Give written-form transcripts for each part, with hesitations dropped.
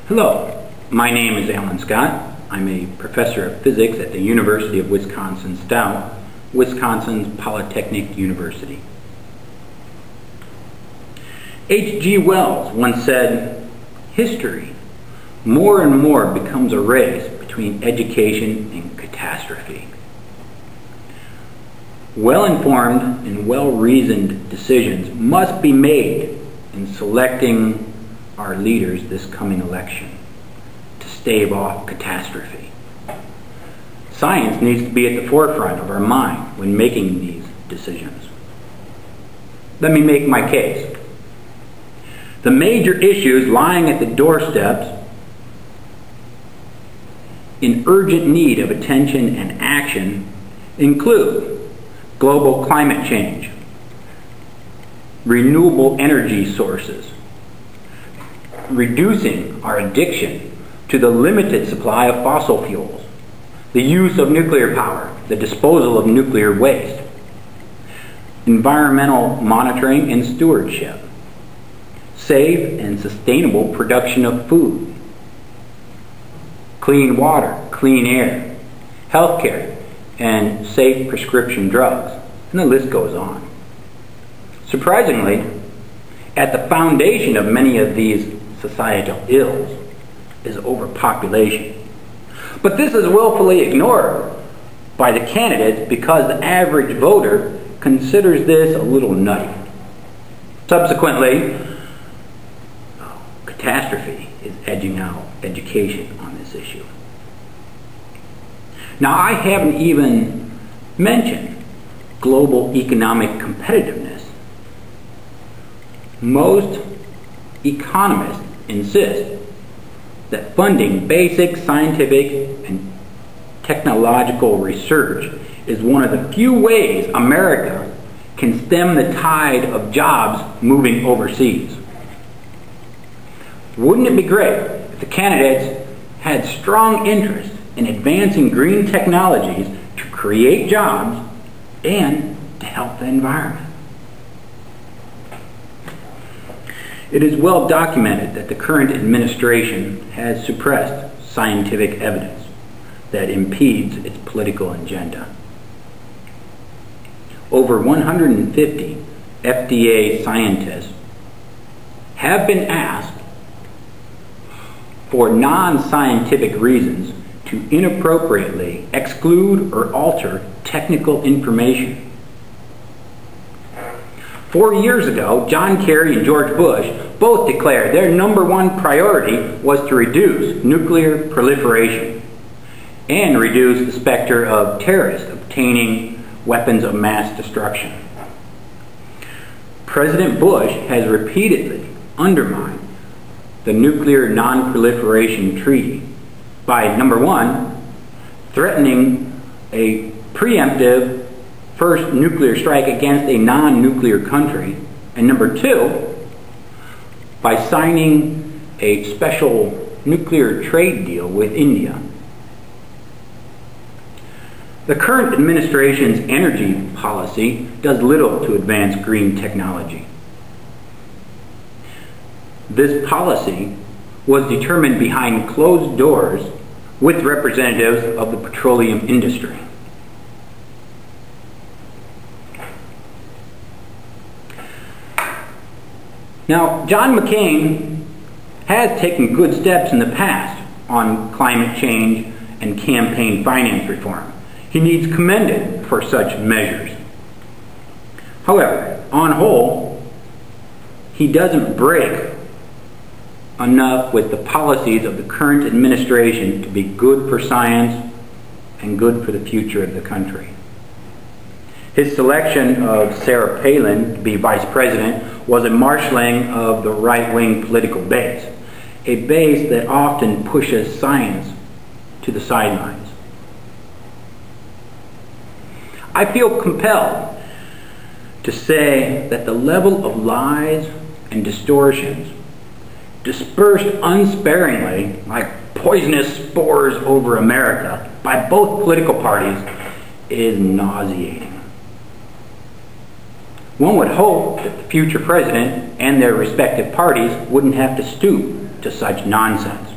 Hello, my name is Alan Scott. I'm a professor of physics at the University of Wisconsin-Stout, Wisconsin's Polytechnic University. H.G. Wells once said, "History more and more becomes a race between education and catastrophe." Well-informed and well-reasoned decisions must be made in selecting our leaders this coming election to stave off catastrophe. Science needs to be at the forefront of our mind when making these decisions. Let me make my case. The major issues lying at the doorsteps in urgent need of attention and action include global climate change, renewable energy sources, reducing our addiction to the limited supply of fossil fuels, the use of nuclear power, the disposal of nuclear waste, environmental monitoring and stewardship, safe and sustainable production of food, clean water, clean air, healthcare, and safe prescription drugs, and the list goes on. Surprisingly, at the foundation of many of these societal ills is overpopulation. But this is willfully ignored by the candidates because the average voter considers this a little nutty. Subsequently, catastrophe is edging out education on this issue. Now, I haven't even mentioned global economic competitiveness. Most economists insist that funding basic scientific and technological research is one of the few ways America can stem the tide of jobs moving overseas. Wouldn't it be great if the candidates had strong interest in advancing green technologies to create jobs and to help the environment? It is well documented that the current administration has suppressed scientific evidence that impedes its political agenda. Over 150 FDA scientists have been asked for non-scientific reasons to inappropriately exclude or alter technical information. 4 years ago, John Kerry and George Bush both declared their #1 priority was to reduce nuclear proliferation and reduce the specter of terrorists obtaining weapons of mass destruction. President Bush has repeatedly undermined the Nuclear Non-Proliferation Treaty by, #1, threatening a preemptive first nuclear strike against a non-nuclear country, and #2, by signing a special nuclear trade deal with India. The current administration's energy policy does little to advance green technology. This policy was determined behind closed doors with representatives of the petroleum industry. Now, John McCain has taken good steps in the past on climate change and campaign finance reform. He needs commended for such measures. However, on whole, he doesn't break enough with the policies of the current administration to be good for science and good for the future of the country. His selection of Sarah Palin to be vice president was a marshaling of the right-wing political base, a base that often pushes science to the sidelines. I feel compelled to say that the level of lies and distortions dispersed unsparingly like poisonous spores over America by both political parties is nauseating. One would hope that the future president and their respective parties wouldn't have to stoop to such nonsense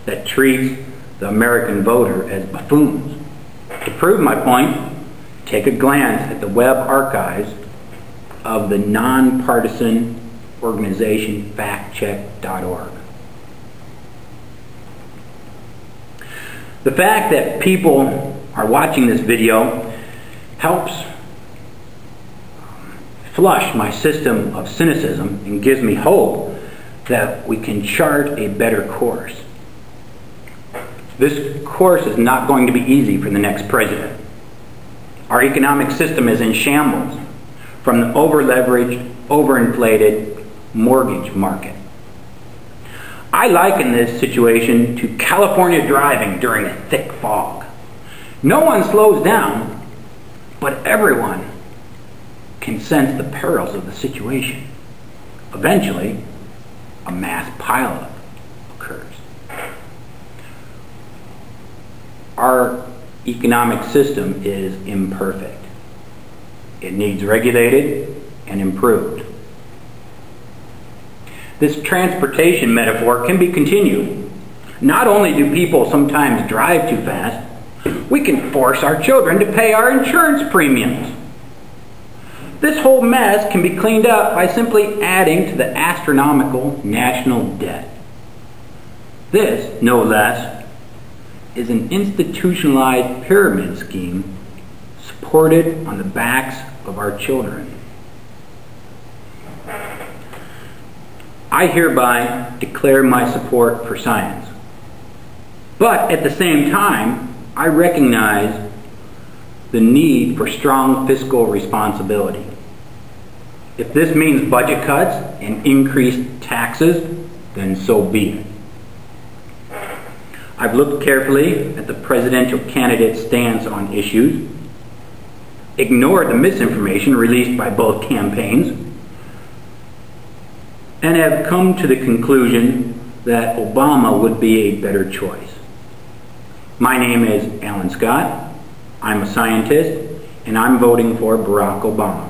that treats the American voter as buffoons. To prove my point, take a glance at the web archives of the nonpartisan organization factcheck.org. The fact that people are watching this video helps flush my system of cynicism and gives me hope that we can chart a better course. This course is not going to be easy for the next president. Our economic system is in shambles from the over-leveraged, overinflated mortgage market. I liken this situation to California driving during a thick fog. No one slows down, but everyone can sense the perils of the situation. Eventually, a mass pileup occurs. Our economic system is imperfect. It needs regulated and improved. This transportation metaphor can be continued. Not only do people sometimes drive too fast, we can force our children to pay our insurance premiums. This whole mess can be cleaned up by simply adding to the astronomical national debt. This, no less, is an institutionalized pyramid scheme supported on the backs of our children. I hereby declare my support for science. But at the same time, I recognize the need for strong fiscal responsibility. If this means budget cuts and increased taxes, then so be it. I've looked carefully at the presidential candidate's stance on issues, ignored the misinformation released by both campaigns, and have come to the conclusion that Obama would be a better choice. My name is Alan Scott. I'm a scientist, and I'm voting for Barack Obama.